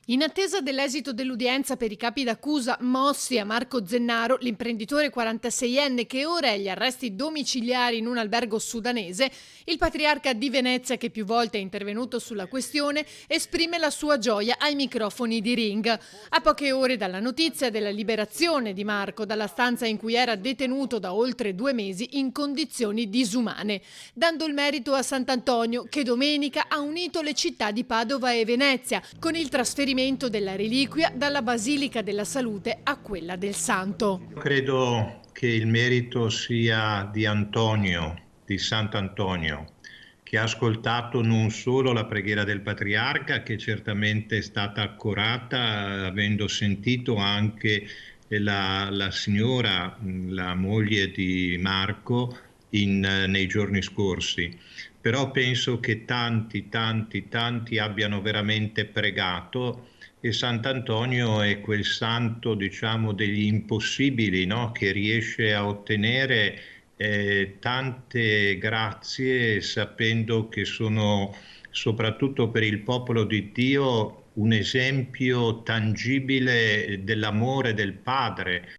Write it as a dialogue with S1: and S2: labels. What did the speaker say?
S1: In attesa dell'esito dell'udienza per i capi d'accusa mossi a Marco Zennaro, l'imprenditore 46enne che ora è agli arresti domiciliari in un albergo sudanese, il patriarca di Venezia, che più volte è intervenuto sulla questione, esprime la sua gioia ai microfoni di Ring. A poche ore dalla notizia della liberazione di Marco dalla stanza in cui era detenuto da oltre 2 mesi in condizioni disumane, dando il merito a Sant'Antonio, che domenica ha unito le città di Padova e Venezia con il trasferimento della reliquia dalla Basilica della Salute a quella del Santo.
S2: Credo che il merito sia di Antonio, di Sant'Antonio, che ha ascoltato non solo la preghiera del patriarca, che certamente è stata accurata, avendo sentito anche la signora, la moglie di Marco, nei giorni scorsi. Però penso che tanti abbiano veramente pregato, e Sant'Antonio è quel santo, diciamo, degli impossibili, no? Che riesce a ottenere tante grazie sapendo che sono, soprattutto per il popolo di Dio, un esempio tangibile dell'amore del Padre,